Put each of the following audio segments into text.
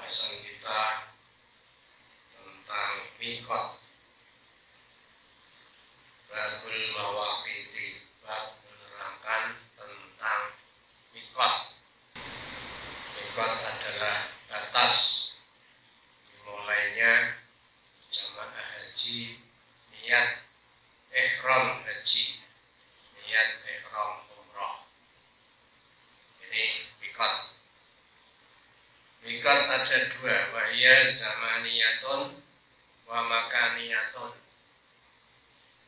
pembahasan kita tentang miqat, babul mawaqiti, bab menerangkan tentang miqat. Miqat adalah batas dimulainya jamaah haji, niat ihram haji, niat ihram umrah. Ini miqat. Miqat ada dua, wahya zamaniyatun wa makaniyatun.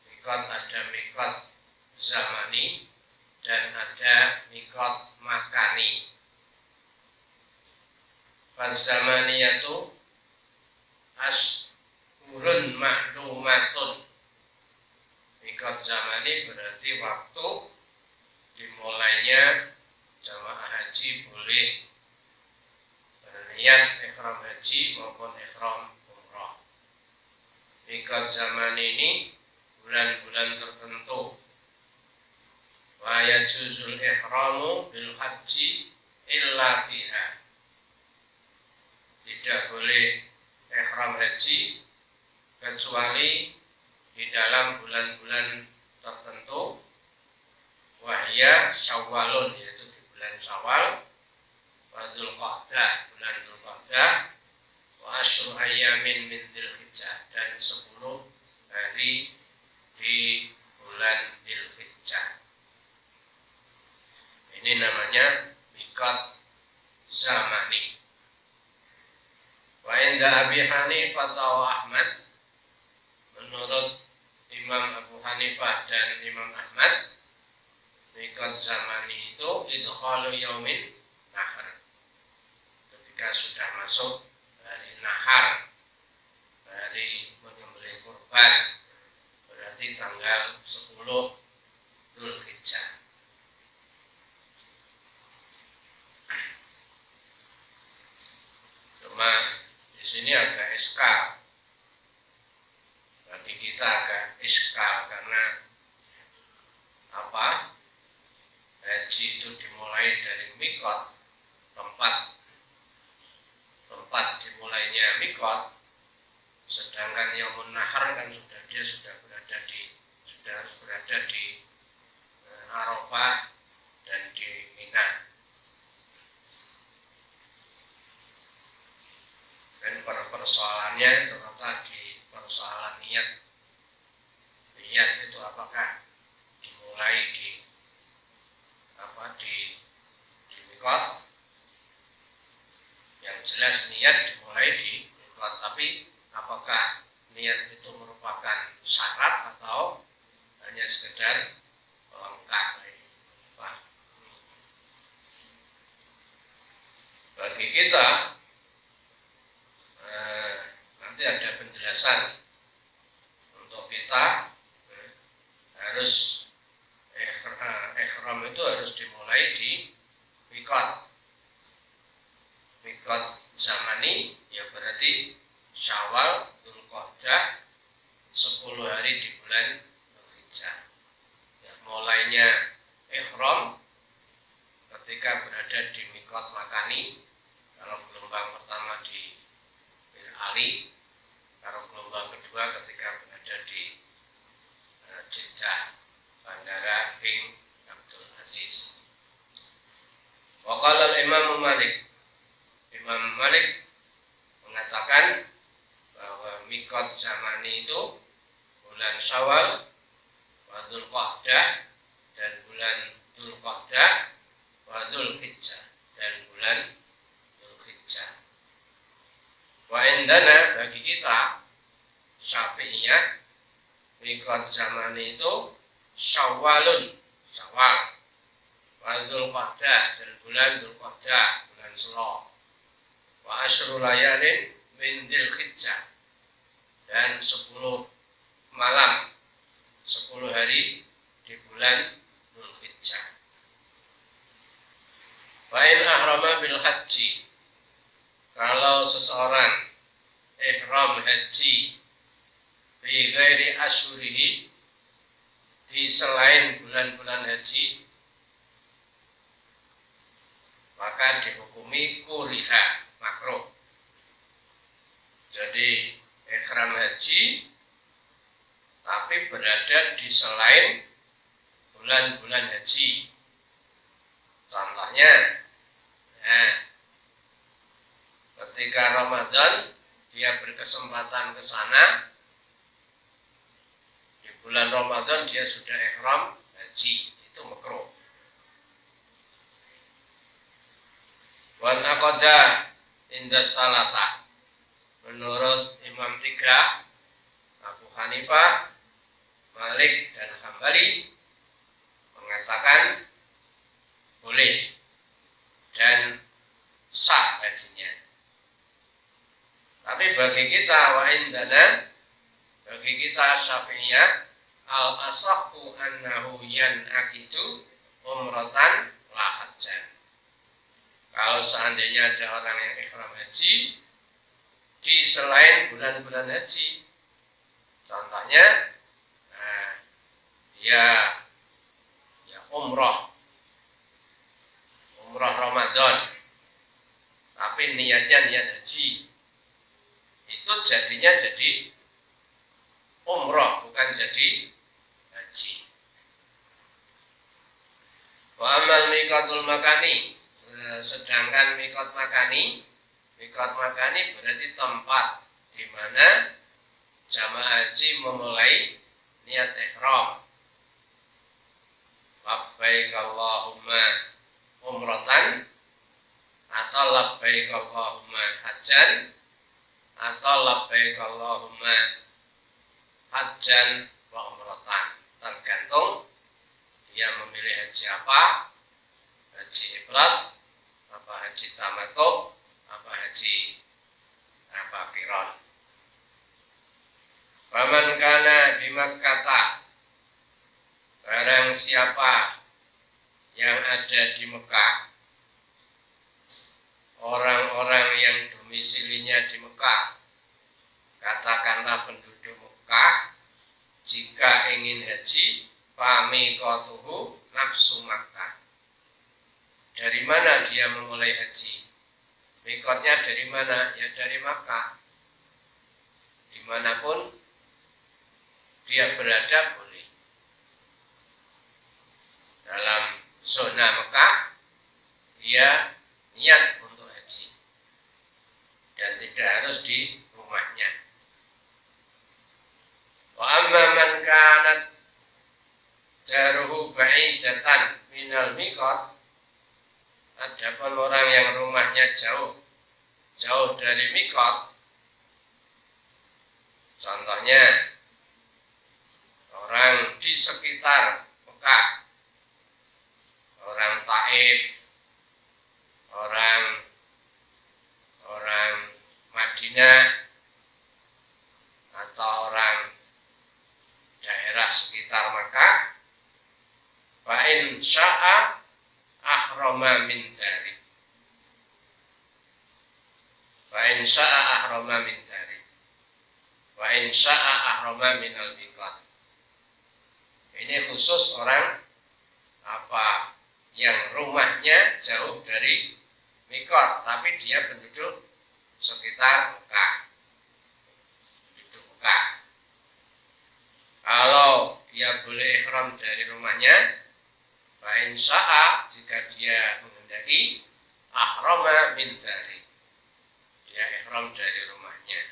Miqat ada miqat zamani dan ada miqat makani. Zamaniyatu ashurun ma'lumatun. Miqat zamani berarti waktu dimulainya jamaah haji boleh niat ihram haji maupun ihram umrah. Miqat zaman ini bulan-bulan tertentu. Wa yajuzul ihramu bil haji illa fiha. Tidak boleh ihram haji kecuali di dalam bulan-bulan tertentu. Wahya Syawalun, yaitu di bulan Syawal, wa Dzulqa'dah, bulan Dzulqa'dah, wa asyru ayyamin min Dzulhijjah, dan 10 hari di bulan Dzulhijjah. Ini namanya miqat zamani. Wa inda Abi Hanifah wa Ahmad, menurut Imam Abu Hanifah dan Imam Ahmad, miqat zamani itu idkhalu yaumin nahar, ketika sudah masuk hari nahar, hari menyembelih kurban, berarti tanggal 10 Dzulhijjah. Cuma di sini agak iskal, bagi kita agak iskal karena apa? Haji itu dimulai dari miqat, tempat dimulainya miqat, sedangkan yaumun nahar kan dia sudah harus berada di Arafah dan di Mina. Dan persoalannya terletak di persoalan niat. Niat itu apakah dimulai di miqat? Yang jelas niat dimulai di miqat, tapi apakah niat itu merupakan syarat atau hanya sekedar pelengkap? Bagi kita nanti ada penjelasan untuk kita harus ihram itu harus dimulai di miqat. Miqat zamani ya berarti Syawal, Dzulqa'dah, 10 hari di bulan Dzulhijjah. Ya, mulainya ihram ketika berada di miqat makani, kalau gelombang pertama di Bir Ali, kalau gelombang kedua ketika berada di Jeddah, Bandara King Abdul Aziz. Waqala Imam Malik, Imam Malik mengatakan bahwa miqat zamani itu bulan Syawal, wa Dzulqa'dah, dan bulan Dzulqa'dah, wa Dzulhijjah, dan bulan Dzulhijjah. Wa indana, bagi kita Syafi'iyah, miqat zamani itu Syawalun, Syawal, wa Dzulqa'dah, dan bulan Dzulqa'dah, bulan Shuro, wa asyru layalin min Dzulhijjah, dan 10 malam, 10 hari di bulan Dzulhijjah. Wa in ahrama bil haji, kalau seseorang ihram haji bi ghairi asyurihi, di selain bulan-bulan haji, maka dihukumi kuriha, makruh. jadi ihram haji tapi berada di selain bulan-bulan haji. Contohnya, ketika Ramadan dia berkesempatan ke sana, di bulan Ramadan dia sudah ihram haji, itu makruh. Wan aqada inda salasa, menurut Imam 3, Abu Hanifah, Malik dan Hambali mengatakan boleh dan sah hajinya. Tapi bagi kita wa indana, bagi kita Syafi'iyah, al asahhu annahu yan'aqidu umratan la hajjan. Kalau seandainya ada orang yang ihram haji di selain bulan-bulan haji, contohnya dia umroh Ramadan, tapi niatnya niat haji, itu jadinya jadi umroh, bukan jadi haji. Wa amal miqatul makani, sedangkan mikot makani berarti tempat di mana jamaah haji memulai niat ihram. Labbaik Allahumma umratan, atau labbaik Allahumma hajjan, atau labbaik Allahumma hajjan wa umratan, tergantung dia memilih haji apa, haji ifrad, apa haji tamattu, apa haji qiran. Faman kana bi Makkah, barang siapa yang ada di Mekah, orang-orang yang domisilinya di Mekah, katakanlah penduduk Mekah, jika ingin haji, famiqatuhu nafsu Makkah. Dari mana dia memulai haji? Mikotnya dari mana? Ya dari Makkah. Dimanapun dia berada boleh. Dalam zona Mekah dia niat untuk haji dan tidak harus di rumahnya. Wa amma man kanat daruhu ba'idatan minal miqat, adapun orang yang rumahnya jauh dari miqat, contohnya orang di sekitar Mekah, orang Taif, orang Madinah, atau orang daerah sekitar Mekah, fa in sya'a ahrama min dari, fa in sya'a ahrama min dari, wa in sya'a ahrama min al-miqat. Ini khusus orang apa yang rumahnya jauh dari mikot, tapi dia penduduk sekitar Mekah, penduduk Mekah. Kalau dia boleh ihram dari rumahnya, fa in sya'a, jika dia menghendaki, ahrama min dari, dia ihram dari rumahnya.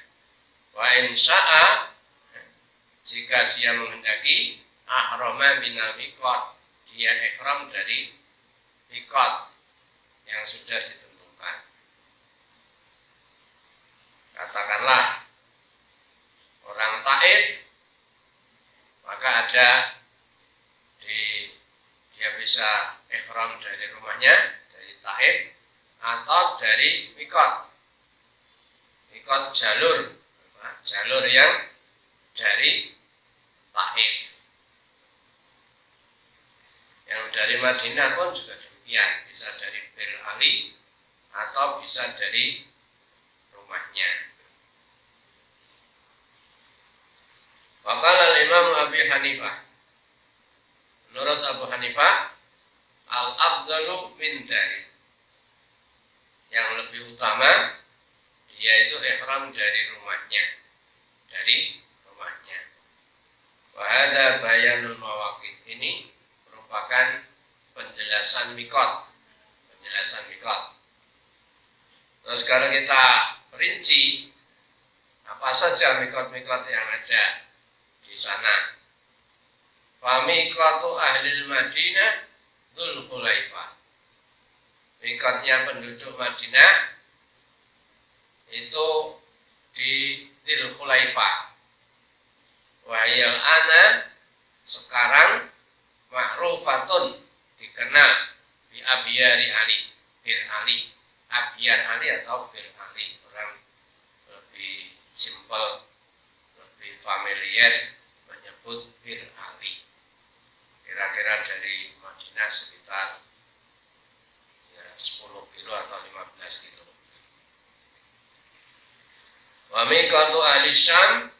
Wa in sya'a, jika dia menghendaki, ahrama minal miqat, dia ihram dari miqat yang sudah ditentukan. Katakanlah orang Taif, maka ada dia bisa ihram dari rumahnya, dari Taif, atau dari miqat jalur yang dari Taif. Yang dari Madinah pun juga demikian, bisa dari Bir Ali atau bisa dari rumahnya. Faqala Imam Abi Hanifah, menurut Abu Hanifah, al-afdalu min dari, yang lebih utama yaitu ihram dari rumahnya, wa hadza bayanul mawaqit, ini merupakan penjelasan mikot. Terus sekarang kita rinci apa saja mikot-mikot yang ada di sana. Famikatu ahlil Madinah Dzul Khulaifah. Mikotnya penduduk Madinah itu di Dzul Khulaifah. Wahiyal ana, sekarang ma'rufatun, dikenal di Abiyari Ali, Bir Ali, Abiyar Ali atau Bir Ali. Orang lebih simpel, lebih familiar menyebut Bir Ali. Kira-kira dari Madinah sekitar 10 kilo atau 15 kilo. Wa miqatu ahli Syam,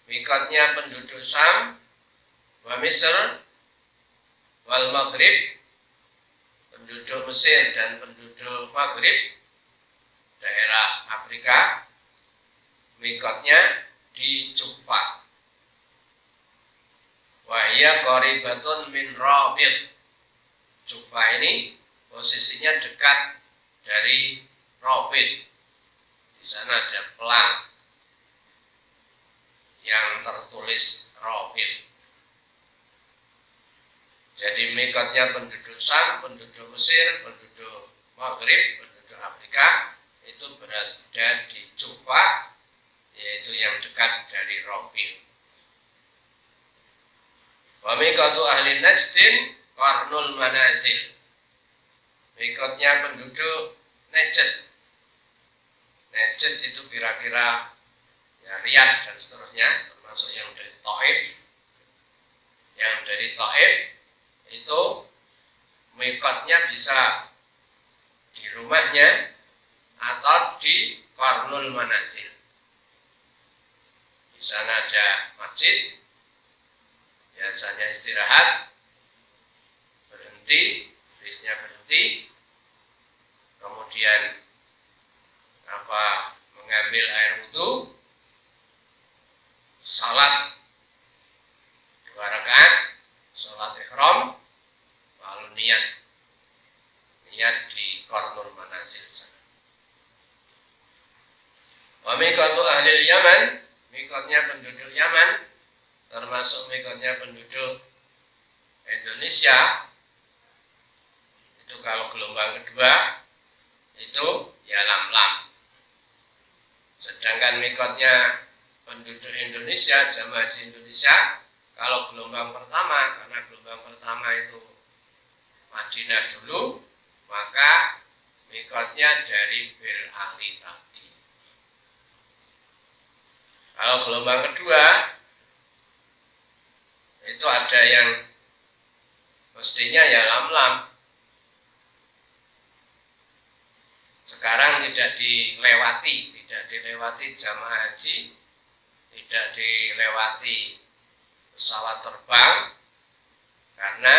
mikotnya penduduk Syam, wa Misr wal Maghrib, penduduk Mesir dan penduduk Maghrib, daerah Afrika, mikotnya di Juffa. Wahia qoribatun min Rabit. Juffa ini posisinya dekat dari Rabit. Di sana ada pelang yang tertulis Rabit. Jadi mikotnya penduduk Syam, penduduk Mesir, penduduk Maghrib, penduduk Afrika itu berada di Juffa, yaitu yang dekat dari Rabit. Wa miqatu ahli Najdin Qarnul Manazil. Mikotnya penduduk Najd. Najd itu kira-kira ya Riyadh dan seterusnya, termasuk yang dari Taif. Yang dari Taif itu mikotnya bisa di rumahnya atau di Qarnul Manazil. Di sana ada masjid, biasanya istirahat, berhenti, bisnya berhenti, kemudian mengambil air wudhu, salat 2 rakaat, salat ihram, lalu niat di Qarnul Manazil sana. Wa miqatu ahli Yaman, mikotnya penduduk Yaman, termasuk mikotnya penduduk Indonesia, itu kalau gelombang kedua itu ya Lam-Lam. Sedangkan mikotnya penduduk Indonesia, jamaah haji Indonesia, kalau gelombang pertama, karena gelombang pertama itu Madinah dulu, maka mikotnya dari Bir Ali tadi. Kalau gelombang kedua itu ada yang mestinya ya Lam-Lam. Sekarang tidak dilewati jamaah haji, tidak dilewati pesawat terbang, karena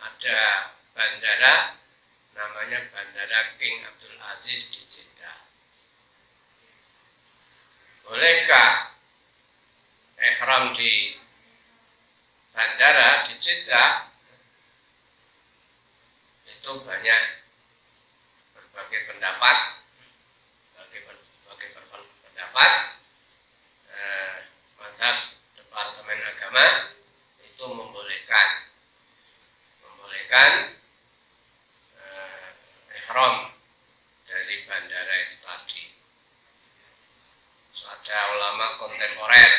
ada bandara namanya Bandara King Abdul Aziz di Jeddah. Bolehkah ihram di bandara di Jeddah? Itu banyak berbagai pendapat, Mazhab Departemen Agama itu membolehkan ihram dari bandara itu tadi. So, ada ulama kontemporer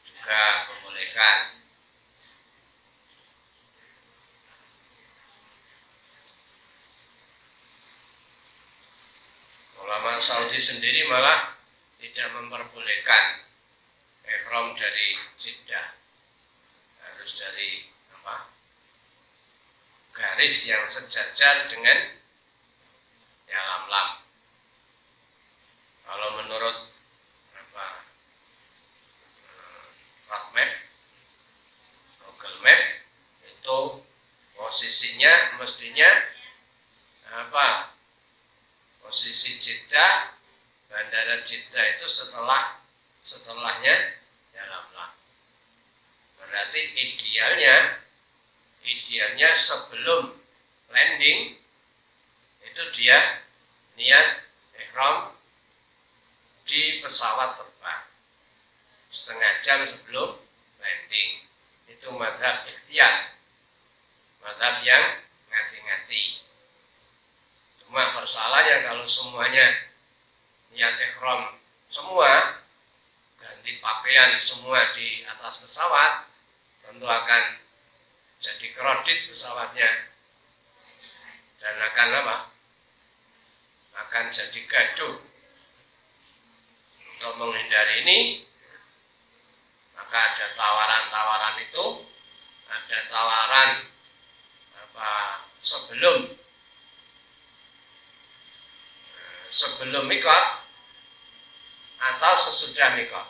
juga membolehkan. Ulama Saudi sendiri malah tidak memperbolehkan ihram dari Jeddah, harus dari garis yang sejajar dengan ya Lam-Lam. Kalau menurut road map, Google Map, itu posisinya mestinya posisi Jeddah, bandara Jeddah itu setelahnya Yalamlam. Berarti idealnya sebelum landing itu dia niat ihram di pesawat terbang setengah jam sebelum landing. Itu mazhab ikhtiyar, mazhab yang ngati-ngati. Cuma persoalannya kalau semuanya niat ihram semua, ganti pakaian semua di atas pesawat, tentu akan jadi kredit pesawatnya dan akan apa? Akan jadi gaduh. Untuk menghindari ini, maka ada tawaran-tawaran itu, ada tawaran sebelum mikot atau sesudah mikot.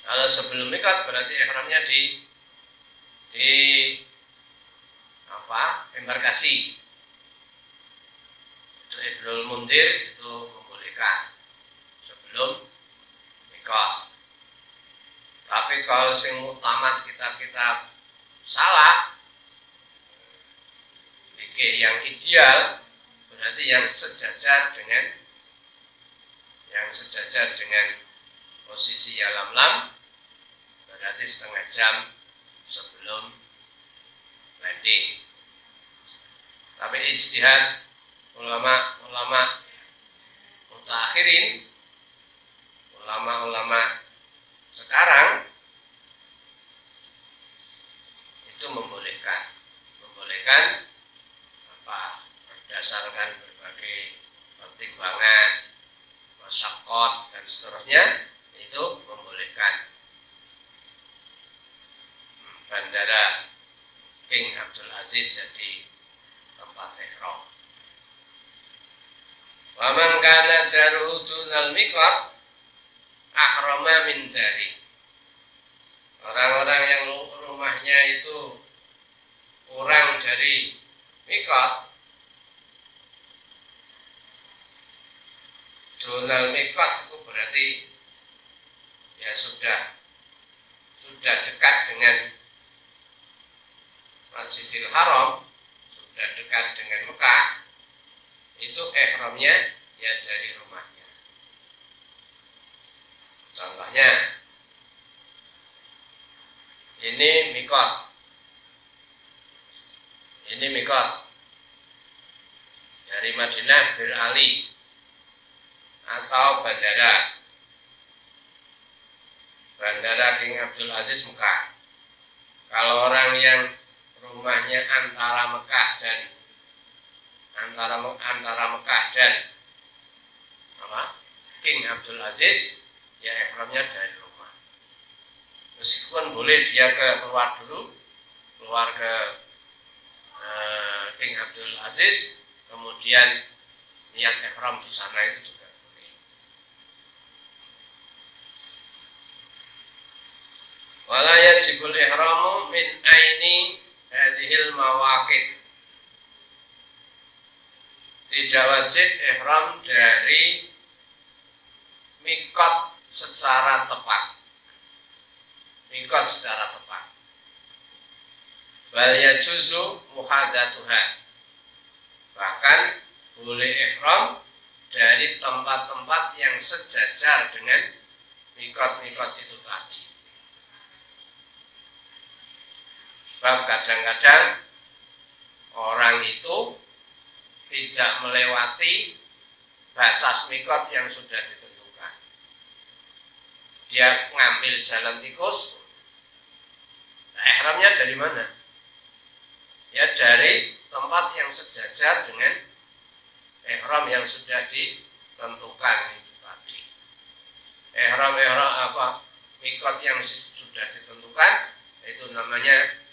Kalau sebelum mikot berarti ihramnya di embarkasi. Itu Ibnul Mundir itu membolehkan sebelum mikot. Tapi kalau sing mutamat kita salah, yang ideal berarti yang sejajar dengan posisi Yalamlam, berarti setengah jam sebelum landing. Tapi ijtihad ulama mutakhirin, ulama sekarang itu membolehkan berdasarkan berbagai pertimbangan, masyaqqat dan seterusnya, itu membolehkan bandara King Abdul Aziz jadi tempat ihram. Wa man kana jaruhu dunal miqat ahrama min dari. Orang-orang yang rumahnya itu kurang dari mikot, dunal mikot itu berarti ya sudah dekat dengan Masjidil Haram, sudah dekat dengan Mekah, itu ihramnya ya dari rumahnya. Contohnya ini mikot dari Madinah Bir Ali atau bandara King Abdul Aziz Mekah. Kalau orang yang rumahnya antara Mekah dan King Abdul Aziz, ya ihramnya dari rumah. Meskipun boleh dia keluar ke King Abdul Aziz, kemudian niat ihram di sana itu juga boleh. Wala yajibul ihramu min aini hadhil mawaqit. Tidak wajib ihram dari mikot secara tepat. Bal yajuzu muhadatuha. Bahkan boleh ihram dari tempat-tempat yang sejajar dengan mikot-mikot itu tadi. Sebab kadang-kadang orang itu tidak melewati batas mikot yang sudah ditentukan. Dia ngambil jalan tikus. Nah, ihramnya dari mana? Ya dari tempat yang sejajar dengan ihram yang sudah ditentukan itu tadi. Ihram mikot yang sudah ditentukan itu namanya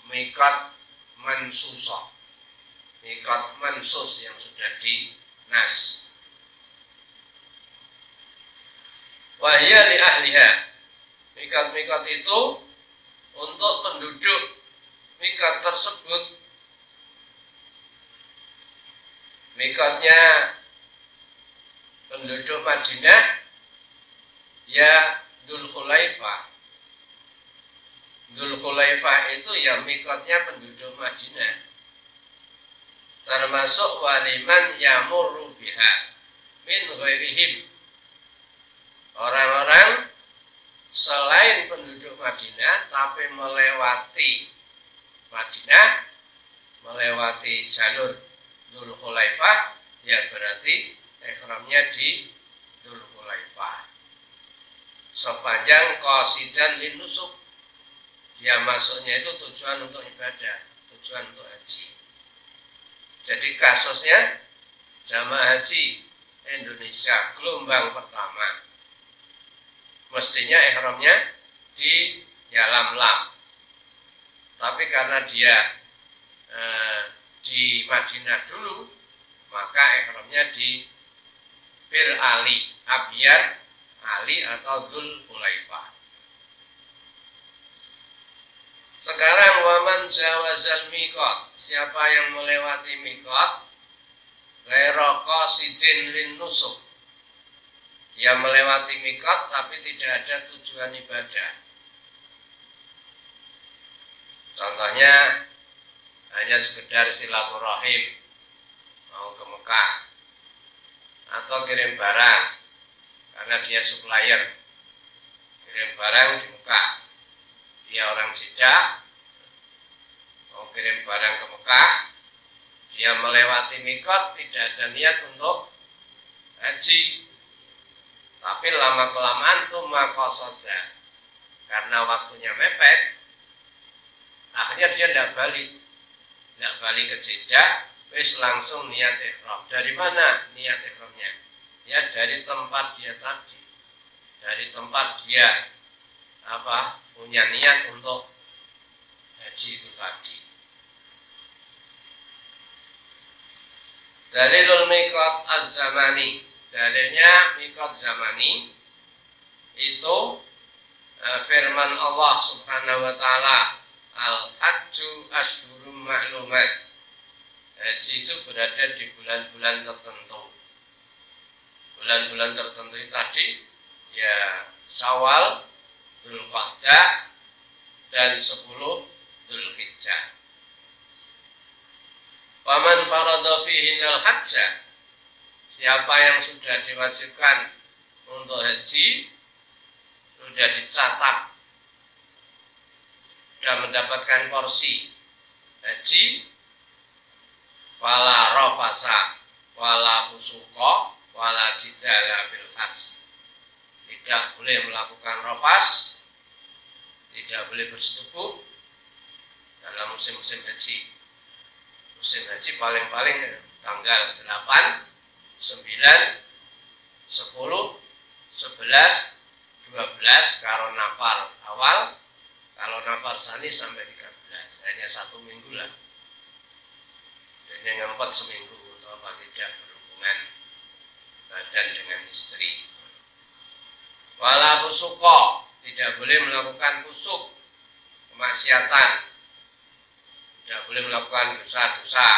mikot mansusah. Mikot mansus yang sudah dinas. Wahya li ahliha. Mikot-mikot itu untuk penduduk mikot tersebut Mikotnya penduduk Madinah ya Dzulhulaifah. Dzulhulaifah itu ya mikotnya penduduk Madinah, termasuk waliman yamurru biha min ghairihim, orang-orang selain penduduk Madinah tapi melewati Madinah, melewati jalur Dzulhulaifah, ya berarti ihramnya di Dzulhulaifah. Sepanjang qasidan lin nusuk, dia masuknya itu tujuan untuk ibadah, tujuan untuk haji. Jadi kasusnya jamaah haji Indonesia gelombang pertama, mestinya ihramnya di Yalamlam, tapi karena dia di Madinah dulu, maka ihramnya di Bir Ali, Abyar Ali atau Dzulhulaifah. Sekarang waman jawazal miqat, siapa yang melewati miqat ghairu qasidin lin nusuk, dia melewati miqat tapi tidak ada tujuan ibadah. Contohnya hanya sekedar silaturahim, mau ke Mekah, atau kirim barang karena dia supplier, kirim barang di Mekah. Dia orang Jeddah, mau kirim barang ke Mekah, dia melewati mikot, tidak ada niat untuk haji, tapi lama-kelamaan summa qasoda, karena waktunya mepet, akhirnya dia tidak balik ke Jeddah, wis langsung niat ihram. Dari mana niat ihramnya? Ya dari tempat dia tadi, dari tempat dia punya niat untuk haji itu tadi. Dalilul miqat az-zamani, dalilnya miqat zamani itu firman Allah Subhanahu wa taala, al-hajju asyhurum ma'lumat. Haji itu berada di bulan-bulan tertentu. Bulan-bulan tertentu tadi ya Syawal, Dzulqa'dah, dan 10 Dzulhijjah. Faman farada fihinal hajjah, siapa yang sudah diwajibkan untuk haji, sudah dicatat, sudah mendapatkan porsi haji, wala rafasa wala fusuqa wala jidala bil hajj, tidak boleh melakukan rafas, tidak boleh bersetubuh dalam musim-musim haji. Musim haji paling-paling tanggal 8, 9, 10, 11, 12 kalau nafar awal, kalau nafar sani sampai 13, hanya 1 minggu lah. Dan yang keempat seminggu atau apa tidak berhubungan badan dengan istri. Wala fusuqa, tidak boleh melakukan fusuk, kemaksiatan, tidak boleh melakukan dosa-dosa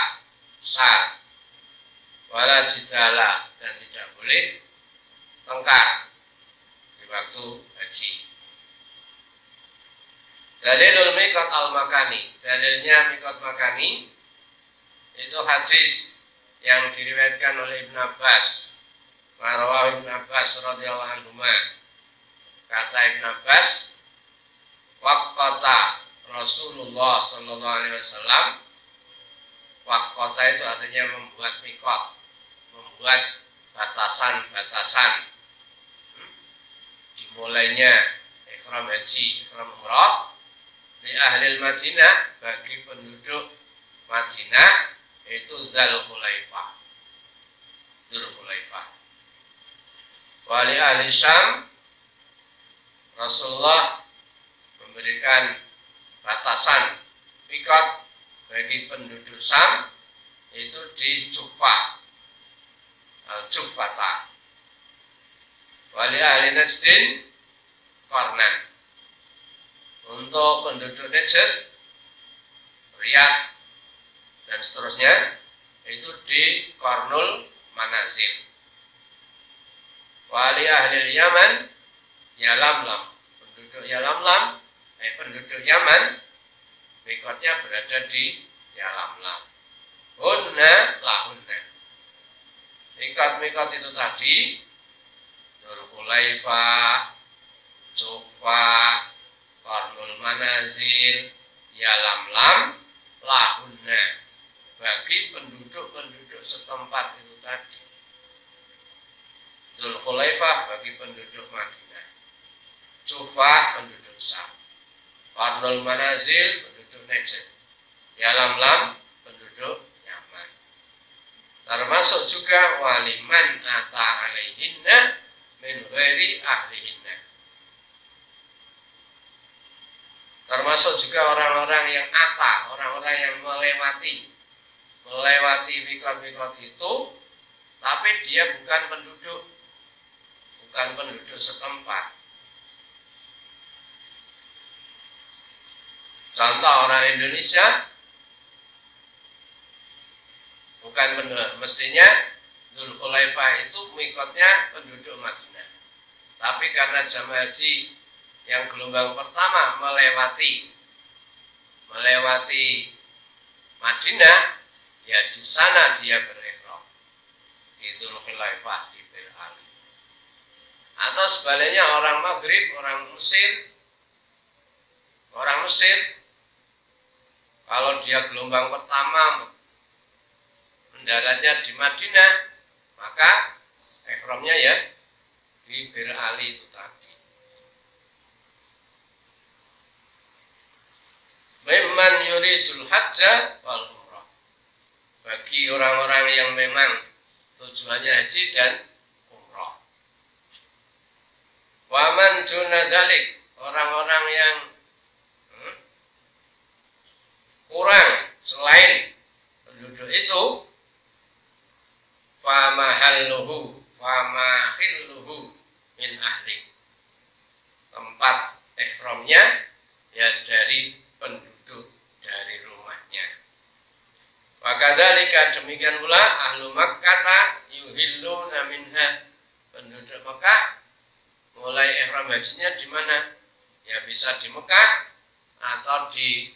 besar. Wala jidala, dan tidak boleh tengkar di waktu haji. Dalilul miqat al-makani, dalilnya miqat makani itu hadis yang diriwayatkan oleh Ibn Abbas, marwah Ibn Abbas radhiyallahu anhu. Kata Ibn Abbas, waqata Rasulullah sallallahu alaihi wasallam. Waqata itu artinya membuat miqat, membuat batasan-batasan. Dimulainya ihram haji, ihram umrah di ahli Madinah, bagi penduduk Madinah itu Dzulhulaifah. Wali ahli Syam, Rasulullah memberikan batasan miqat bagi penduduk Syam itu di Jufa, Al-Jufata. Wali ahli Najdin Qarnan. Untuk penduduk Najd, Riyadh dan seterusnya itu di Qarnul Manazil. Wali ahli Yaman Yalamlam, penduduk Yalamlam, penduduk Yaman mikotnya berada di Yalamlam. Hunna lahunna. Mikot-mikot itu tadi Dzulhulaifah, Juhfa, Qarnul Manazil, Yalamlam, lahunna, bagi penduduk-penduduk setempat itu tadi. Dzulhulaifah bagi penduduk Madinah, Juhfa penduduk Syam, Qarnul Manazil penduduk Najd, Yalamlam penduduk Yaman. Termasuk juga waliman ata alaihinna min ghairi ahlihinna. Termasuk juga orang-orang yang orang-orang yang melewati mikot-mikot itu, tapi dia bukan penduduk setempat. Contoh orang Indonesia bukan penduduk, mestinya Dzulhulaifah itu mikotnya penduduk Madinah. Tapi karena jamaah haji yang gelombang pertama melewati Madinah, ya di sana dia berihram di Dzulhulaifah di Bir Ali. Atau sebaliknya orang Maghrib, orang Mesir kalau dia gelombang pertama mendaratnya di Madinah, maka ihramnya ya di Bir Ali itu tadi. Memang yuridul hajja wal umrah, bagi orang-orang yang memang tujuannya haji dan umrah. Waman duna dzalik, orang-orang yang kurang selain penduduk itu, famahilluhu min ahli, tempat ihramnya ya dari penduduk dari rumahnya. Maka dzalika, demikian pula ahlu Makkah yuhilluna minha, penduduk Mekah mulai ihram hajinya di mana? Ya bisa di Mekah atau di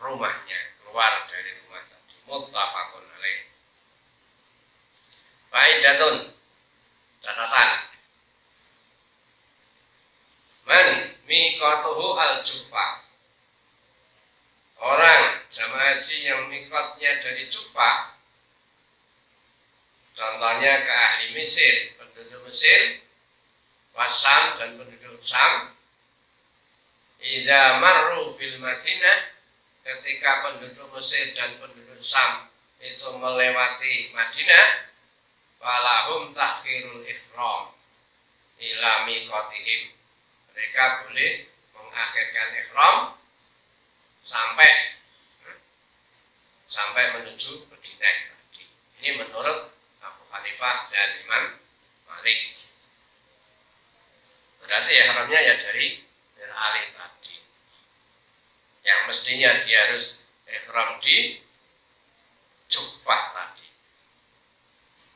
rumahnya, keluar dari rumah tadi. Muttafaqun alaih. Faidatun, catatan. Man miqatuhu al-Juhfa, orang jamaah haji yang mikotnya dari Juhfa, contohnya ke ahli Mesir, penduduk Mesir, Wasam dan penduduk Syam, idza marru bil Madinah, ketika penduduk Mesir dan penduduk Syam itu melewati Madinah, falahum takhirul ihram ila miqatihim, mereka boleh mengakhirkan ihram sampai menuju Madinah tadi. Ini menurut Abu Hanifah dan Imam Malik. Berarti ihramnya ya dari Bir Ali tadi, yang mestinya dia harus ihram di Juhfa tadi.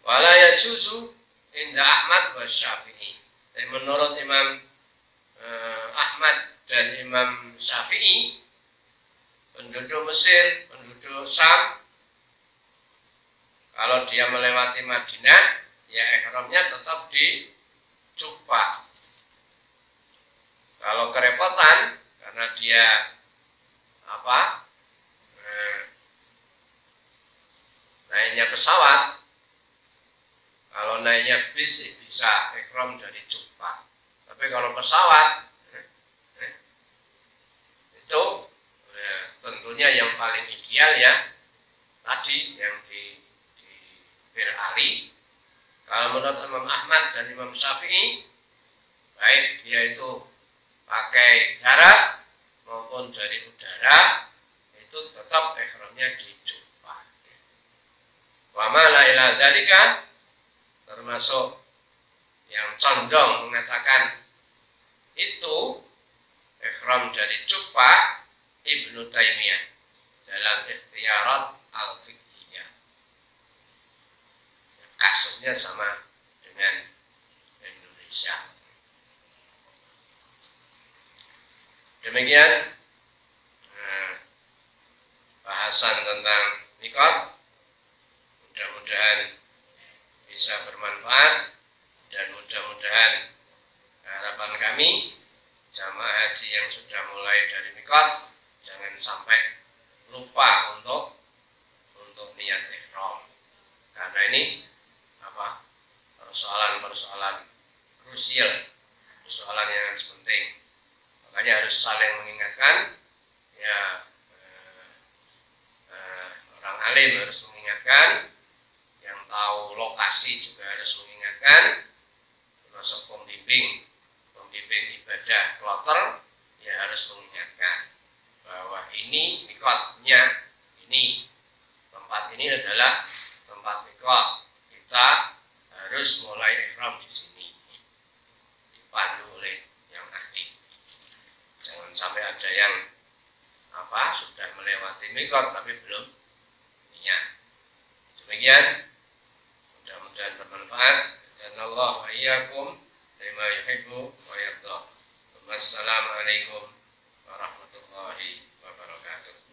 Wala yajuzu inda Ahmad wa Syafi'i. Dan menurut Imam Ahmad dan Imam Syafi'i, penduduk Mesir, penduduk Syam, kalau dia melewati Madinah, ya ihramnya tetap di Juhfa. Kalau kerepotan karena dia naiknya pesawat, kalau naiknya bis bisa ihram dari Juhfa. Tapi kalau pesawat itu tentunya yang paling ideal ya tadi yang di Bir Ali. Kalau menurut Imam Ahmad dan Imam Syafi'i, baik dia itu pakai darat maupun dari udara, itu tetap ihramnya di Juhfa. Wa ma la ila dzalika, termasuk yang condong mengatakan itu ihram dari Juhfa, Ibnu Taimiyah dalam Ikhtiyarat al-Fiqhiyah. kasusnya sama dengan Indonesia. Demikian bahasan tentang mikot. Mudah-mudahan bisa bermanfaat dan mudah-mudahan harapan kami jamaah haji yang sudah mulai dari mikot jangan sampai lupa untuk niat ihram, karena ini persoalan krusial, persoalan yang penting. Makanya harus saling mengingatkan, ya orang alim harus mengingatkan, yang tahu lokasi juga harus mengingatkan, termasuk pembimbing ibadah kloter ya harus mengingatkan bahwa ini mikotnya, ini tempat ini adalah tempat mikot, kita harus mulai ihram di sini, dipandu oleh yang ahli. Jangan sampai ada yang sudah melewati mikot tapi belum niat. Demikian, mudah-mudahan bermanfaat. Dan Allah wa iyyakum lima yuhibbu wa yarda. Wassalamualaikum warahmatullahi wabarakatuh.